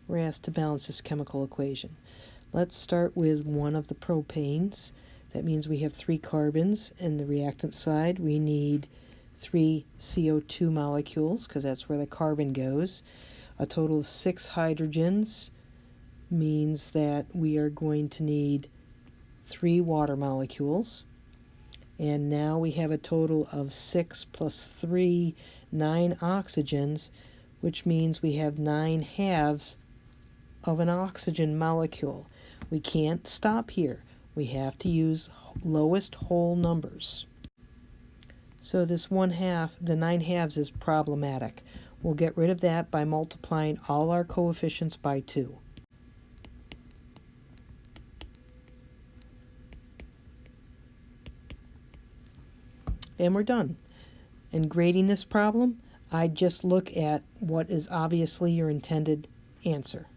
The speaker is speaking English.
we're asked to balance this chemical equation. Let's start with one of the propanes. That means we have 3 carbons. In the reactant side, we need 3 CO2 molecules, because that's where the carbon goes. A total of 6 hydrogens means that we are going to need 3 water molecules. And now we have a total of 6 plus 3, 9 oxygens, which means we have 9 halves of an oxygen molecule. We can't stop here. We have to use lowest whole numbers. So this 1/2, the 9 halves, is problematic. We'll get rid of that by multiplying all our coefficients by 2. And we're done. In grading this problem, I just look at what is obviously your intended answer.